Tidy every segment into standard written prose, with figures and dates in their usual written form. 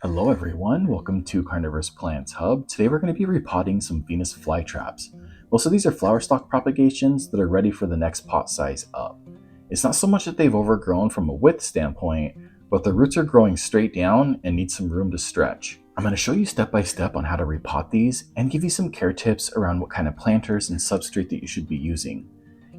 Hello everyone, welcome to Carnivorous Plants Hub. Today we're going to be repotting some Venus flytraps. Most of these are flower stalk propagations that are ready for the next pot size up. It's not so much that they've overgrown from a width standpoint, but the roots are growing straight down and need some room to stretch. I'm going to show you step by step on how to repot these and give you some care tips around what kind of planters and substrate that you should be using.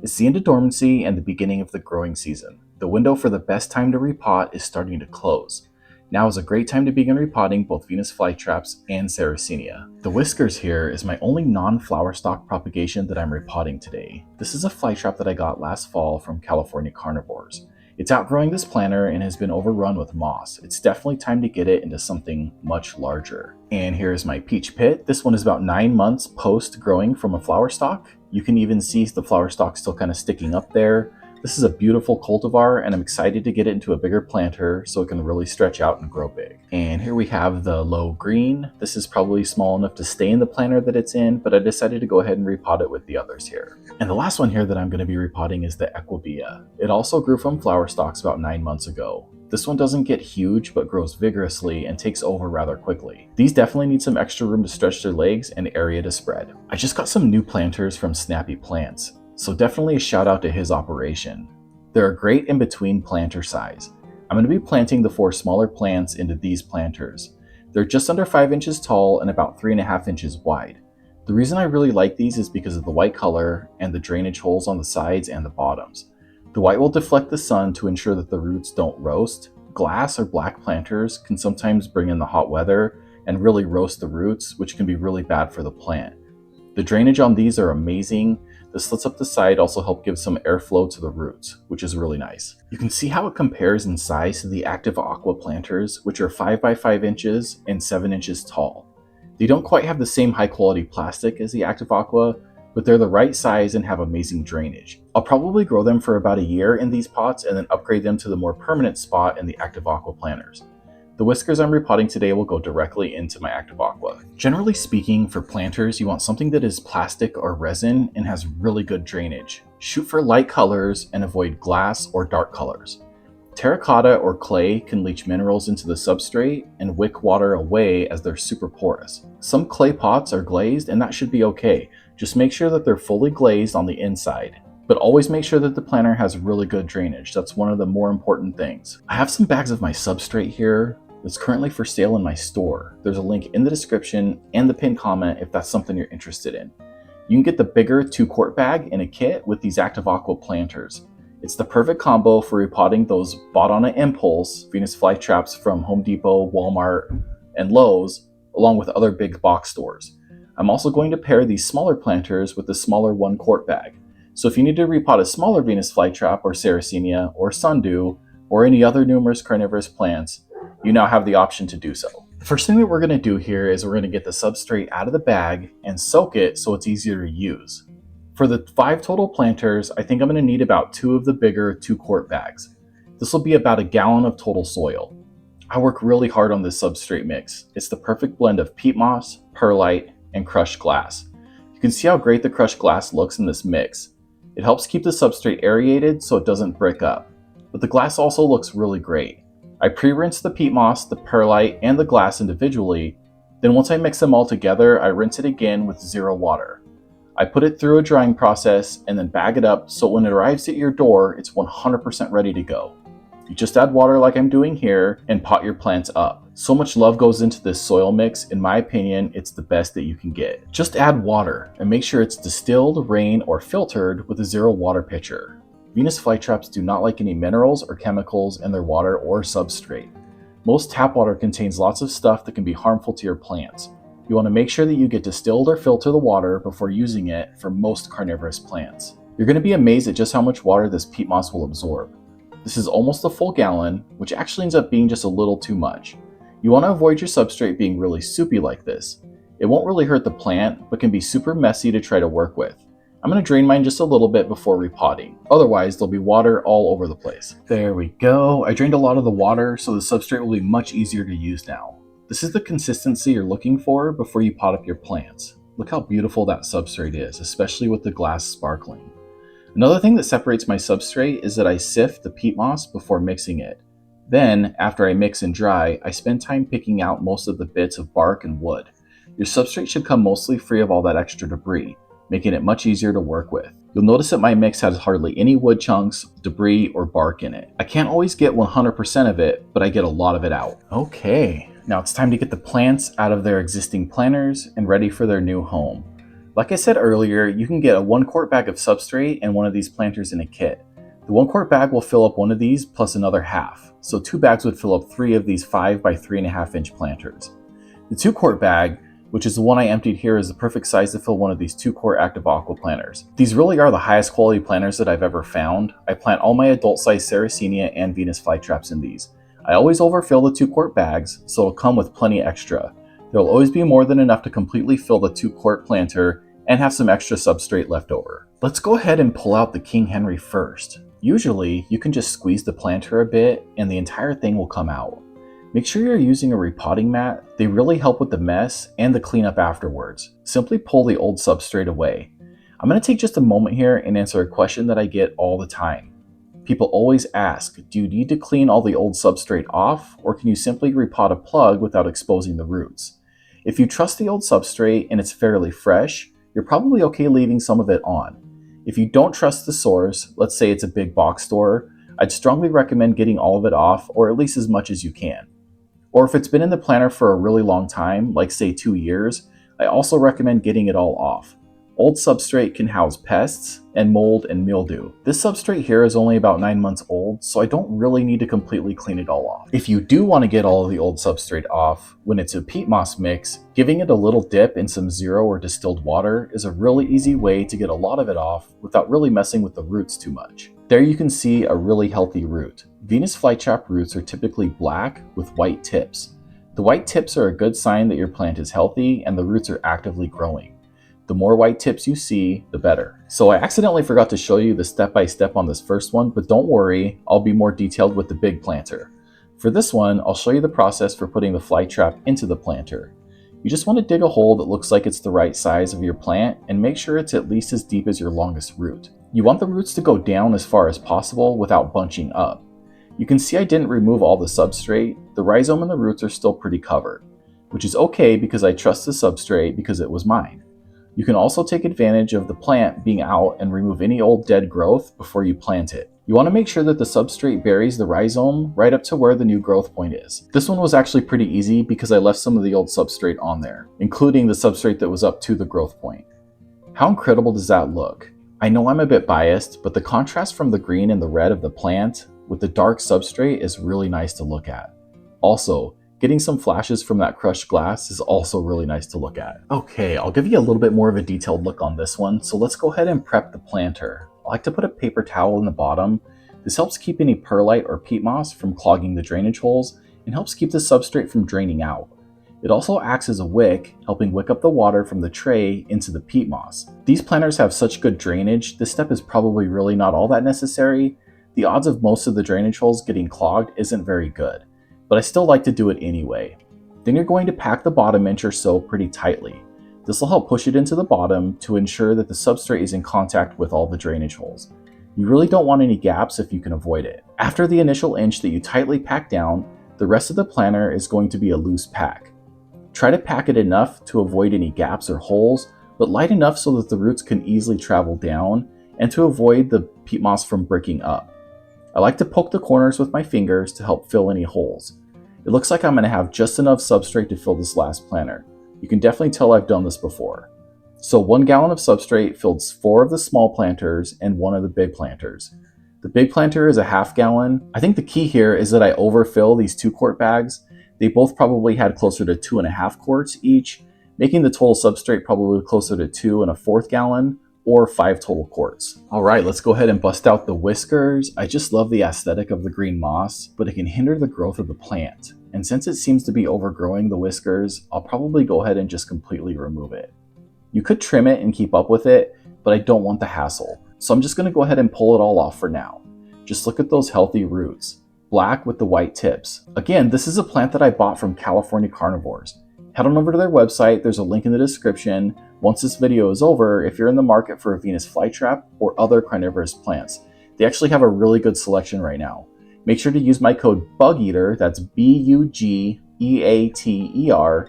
It's the end of dormancy and the beginning of the growing season. The window for the best time to repot is starting to close. Now is a great time to begin repotting both Venus flytraps and sarracenia. The whiskers here is my only non-flower stalk propagation that I'm repotting today. This is a flytrap that I got last fall from California Carnivorous. It's outgrowing this planter and has been overrun with moss. It's definitely time to get it into something much larger. And here's my peach pit. This one is about 9 months post growing from a flower stalk. You can even see the flower stalk still kind of sticking up there. This is a beautiful cultivar and I'm excited to get it into a bigger planter so it can really stretch out and grow big. And here we have the low green. This is probably small enough to stay in the planter that it's in, but I decided to go ahead and repot it with the others here. And the last one here that I'm going to be repotting is the equibia. It also grew from flower stalks about 9 months ago. This one doesn't get huge but grows vigorously and takes over rather quickly. These definitely need some extra room to stretch their legs and area to spread. I just got some new planters from Snappy Plants, so definitely a shout out to his operation. They're a great in-between planter size. I'm going to be planting the 4 smaller plants into these planters. They're just under 5 inches tall and about 3.5 inches wide. The reason I really like these is because of the white color and the drainage holes on the sides and the bottoms. The white will deflect the sun to ensure that the roots don't roast. Glass or black planters can sometimes bring in the hot weather and really roast the roots, which can be really bad for the plant. The drainage on these are amazing. The slits up the side also help give some airflow to the roots, which is really nice. You can see how it compares in size to the Active Aqua planters, which are 5 by 5 inches and 7 inches tall. They don't quite have the same high quality plastic as the Active Aqua, but they're the right size and have amazing drainage. I'll probably grow them for about a year in these pots and then upgrade them to the more permanent spot in the Active Aqua planters. The whiskers I'm repotting today will go directly into my Active Aqua. Generally speaking, for planters, you want something that is plastic or resin and has really good drainage. Shoot for light colors and avoid glass or dark colors. Terracotta or clay can leach minerals into the substrate and wick water away as they're super porous. Some clay pots are glazed and that should be okay. Just make sure that they're fully glazed on the inside. But always make sure that the planter has really good drainage. That's one of the more important things. I have some bags of my substrate here that's currently for sale in my store. There's a link in the description and the pinned comment if that's something you're interested in. You can get the bigger 2-quart bag in a kit with these Active Aqua planters. It's the perfect combo for repotting those bought on an impulse Venus flytraps from Home Depot, Walmart, and Lowe's, along with other big box stores. I'm also going to pair these smaller planters with the smaller 1-quart bag. So if you need to repot a smaller Venus flytrap or sarracenia or sundew or any other numerous carnivorous plants, you now have the option to do so. The first thing that we're going to do here is we're going to get the substrate out of the bag and soak it so it's easier to use. For the 5 total planters, I think I'm going to need about 2 of the bigger 2-quart bags. This will be about a gallon of total soil. I work really hard on this substrate mix. It's the perfect blend of peat moss, perlite, and crushed glass. You can see how great the crushed glass looks in this mix. It helps keep the substrate aerated so it doesn't brick up, but the glass also looks really great. I pre-rinse the peat moss, the perlite, and the glass individually. Then once I mix them all together, I rinse it again with 0 water. I put it through a drying process and then bag it up so when it arrives at your door, it's 100% ready to go. You just add water like I'm doing here and pot your plants up. So much love goes into this soil mix. In my opinion, it's the best that you can get. Just add water and make sure it's distilled, rain, or filtered with a 0 water pitcher. Venus flytraps do not like any minerals or chemicals in their water or substrate. Most tap water contains lots of stuff that can be harmful to your plants. You want to make sure that you get distilled or filter the water before using it for most carnivorous plants. You're going to be amazed at just how much water this peat moss will absorb. This is almost a full gallon, which actually ends up being just a little too much. You want to avoid your substrate being really soupy like this. It won't really hurt the plant, but can be super messy to try to work with. I'm going to drain mine just a little bit before repotting. Otherwise, there'll be water all over the place. There we go. I drained a lot of the water, so the substrate will be much easier to use now. This is the consistency you're looking for before you pot up your plants. Look how beautiful that substrate is, especially with the glass sparkling. Another thing that separates my substrate is that I sift the peat moss before mixing it. Then, after I mix and dry, I spend time picking out most of the bits of bark and wood. Your substrate should come mostly free of all that extra debris, making it much easier to work with. You'll notice that my mix has hardly any wood chunks, debris, or bark in it. I can't always get 100% of it, but I get a lot of it out. Okay, now it's time to get the plants out of their existing planters and ready for their new home. Like I said earlier, you can get a 1-quart bag of substrate and one of these planters in a kit. The 1-quart bag will fill up one of these plus another half, so 2 bags would fill up 3 of these 5 by 3.5 inch planters. The 2-quart bag, which is the one I emptied here, is the perfect size to fill one of these 2-quart active aqua planters. These really are the highest quality planters that I've ever found. I plant all my adult size sarracenia and Venus flytraps in these. I always overfill the 2-quart bags, so it'll come with plenty extra. There will always be more than enough to completely fill the 2-quart planter and have some extra substrate left over. Let's go ahead and pull out the King Henry first. Usually, you can just squeeze the planter a bit and the entire thing will come out. Make sure you're using a repotting mat. They really help with the mess and the cleanup afterwards. Simply pull the old substrate away. I'm going to take just a moment here and answer a question that I get all the time. People always ask, do you need to clean all the old substrate off, or can you simply repot a plug without exposing the roots? If you trust the old substrate and it's fairly fresh, you're probably okay leaving some of it on. If you don't trust the source, let's say it's a big box store, I'd strongly recommend getting all of it off, or at least as much as you can. Or if it's been in the planter for a really long time, like say 2 years, I also recommend getting it all off. Old substrate can house pests and mold and mildew. This substrate here is only about 9 months old, so I don't really need to completely clean it all off. If you do want to get all of the old substrate off, when it's a peat moss mix, giving it a little dip in some zero or distilled water is a really easy way to get a lot of it off without really messing with the roots too much. There you can see a really healthy root. Venus flytrap roots are typically black with white tips. The white tips are a good sign that your plant is healthy and the roots are actively growing. The more white tips you see, the better. So I accidentally forgot to show you the step-by-step on this first one, but don't worry, I'll be more detailed with the big planter. For this one, I'll show you the process for putting the flytrap into the planter. You just want to dig a hole that looks like it's the right size of your plant and make sure it's at least as deep as your longest root. You want the roots to go down as far as possible without bunching up. You can see I didn't remove all the substrate. The rhizome and the roots are still pretty covered, which is okay because I trust the substrate because it was mine. You can also take advantage of the plant being out and remove any old dead growth before you plant it. You want to make sure that the substrate buries the rhizome right up to where the new growth point is. This one was actually pretty easy because I left some of the old substrate on there, including the substrate that was up to the growth point. How incredible does that look? I know I'm a bit biased, but the contrast from the green and the red of the plant with the dark substrate is really nice to look at. Also, getting some flashes from that crushed glass is also really nice to look at. Okay, I'll give you a little bit more of a detailed look on this one, so let's go ahead and prep the planter. I like to put a paper towel in the bottom. This helps keep any perlite or peat moss from clogging the drainage holes and helps keep the substrate from draining out. It also acts as a wick, helping wick up the water from the tray into the peat moss. These planters have such good drainage, this step is probably really not all that necessary. The odds of most of the drainage holes getting clogged isn't very good, but I still like to do it anyway. Then you're going to pack the bottom inch or so pretty tightly. This will help push it into the bottom to ensure that the substrate is in contact with all the drainage holes. You really don't want any gaps if you can avoid it. After the initial inch that you tightly pack down, the rest of the planter is going to be a loose pack. Try to pack it enough to avoid any gaps or holes, but light enough so that the roots can easily travel down and to avoid the peat moss from breaking up. I like to poke the corners with my fingers to help fill any holes. It looks like I'm going to have just enough substrate to fill this last planter. You can definitely tell I've done this before. So 1 gallon of substrate fills 4 of the small planters and 1 of the big planters. The big planter is a half gallon. I think the key here is that I overfill these 2-quart bags. They both probably had closer to 2.5 quarts each, making the total substrate probably closer to 2 1/4 gallon or 5 total quarts. All right, let's go ahead and bust out the whiskers. I just love the aesthetic of the green moss, but it can hinder the growth of the plant. And since it seems to be overgrowing the whiskers, I'll probably go ahead and just completely remove it. You could trim it and keep up with it, but I don't want the hassle. So I'm just gonna go ahead and pull it all off for now. Just look at those healthy roots, black with the white tips. Again, this is a plant that I bought from California Carnivores. Head on over to their website, there's a link in the description. Once this video is over, if you're in the market for a Venus flytrap or other carnivorous plants, they actually have a really good selection right now. Make sure to use my code BUGEATER, that's BUGEATER,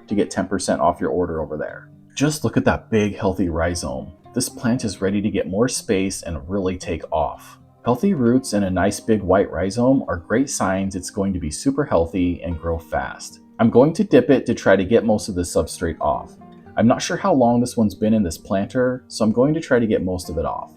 to get 10% off your order over there. Just look at that big, healthy rhizome. This plant is ready to get more space and really take off. Healthy roots and a nice big white rhizome are great signs it's going to be super healthy and grow fast. I'm going to dip it to try to get most of the substrate off. I'm not sure how long this one's been in this planter, so I'm going to try to get most of it off.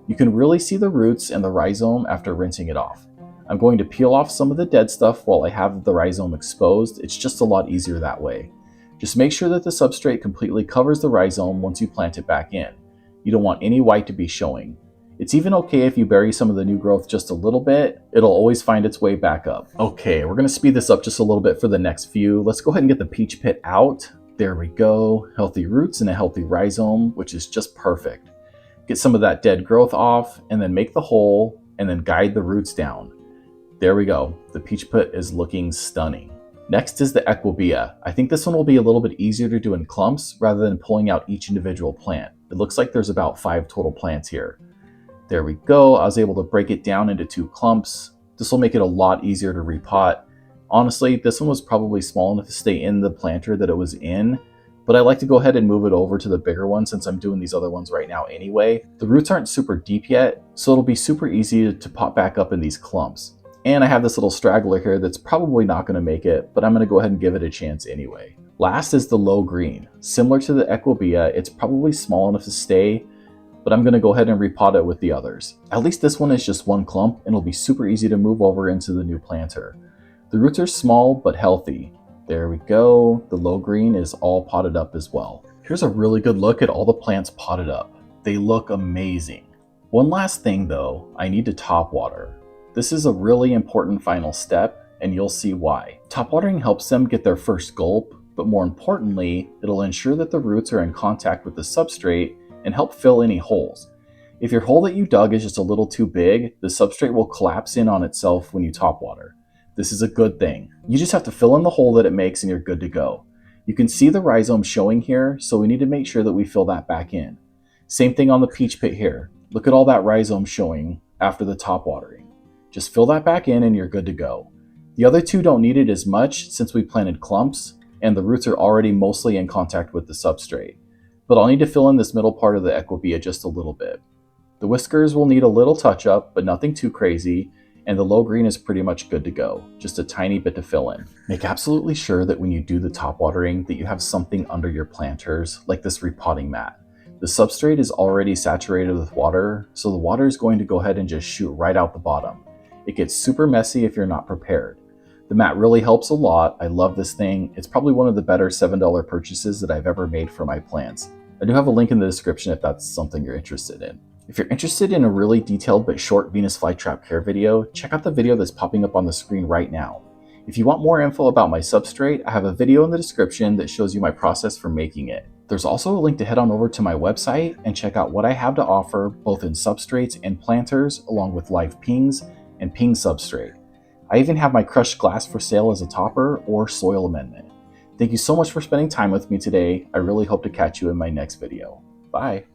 You can really see the roots and the rhizome after rinsing it off. I'm going to peel off some of the dead stuff while I have the rhizome exposed. It's just a lot easier that way. Just make sure that the substrate completely covers the rhizome once you plant it back in. You don't want any white to be showing. It's even okay if you bury some of the new growth just a little bit. It'll always find its way back up. Okay, we're going to speed this up just a little bit for the next few. Let's go ahead and get the peach pit out. There we go. Healthy roots and a healthy rhizome, which is just perfect. Get some of that dead growth off and then make the hole and then guide the roots down. There we go. The peach pit is looking stunning. Next is the equibea. I think this one will be a little bit easier to do in clumps rather than pulling out each individual plant. It looks like there's about 5 total plants here. There we go. I was able to break it down into 2 clumps. This will make it a lot easier to repot. Honestly, this one was probably small enough to stay in the planter that it was in, but I like to go ahead and move it over to the bigger one since I'm doing these other ones right now anyway. The roots aren't super deep yet, so it'll be super easy to pop back up in these clumps. And I have this little straggler here that's probably not going to make it, but I'm going to go ahead and give it a chance anyway. Last is the low green. Similar to the equibea, it's probably small enough to stay, but I'm going to go ahead and repot it with the others. At least this one is just 1 clump and it'll be super easy to move over into the new planter. The roots are small but healthy. There we go. The low green is all potted up as well. Here's a really good look at all the plants potted up. They look amazing. One last thing though, I need to top water. This is a really important final step, and you'll see why. Top watering helps them get their first gulp, but more importantly, it'll ensure that the roots are in contact with the substrate and help fill any holes. If your hole that you dug is just a little too big, the substrate will collapse in on itself when you top water. This is a good thing. You just have to fill in the hole that it makes and you're good to go. You can see the rhizome showing here, so we need to make sure that we fill that back in. Same thing on the peach pit here. Look at all that rhizome showing after the top watering. Just fill that back in and you're good to go. The other 2 don't need it as much since we planted clumps and the roots are already mostly in contact with the substrate. But I'll need to fill in this middle part of the equibea just a little bit. The whiskers will need a little touch up, but nothing too crazy, and the low green is pretty much good to go. Just a tiny bit to fill in. Make absolutely sure that when you do the top watering that you have something under your planters, like this repotting mat. The substrate is already saturated with water, so the water is going to go ahead and just shoot right out the bottom. It gets super messy if you're not prepared. The mat really helps a lot. I love this thing. It's probably one of the better $7 purchases that I've ever made for my plants. I do have a link in the description if that's something you're interested in. If you're interested in a really detailed but short Venus flytrap care video, check out the video that's popping up on the screen right now. If you want more info about my substrate, I have a video in the description that shows you my process for making it. There's also a link to head on over to my website and check out what I have to offer both in substrates and planters along with live pings and ping substrate. I even have my crushed glass for sale as a topper or soil amendment. Thank you so much for spending time with me today. I really hope to catch you in my next video. Bye.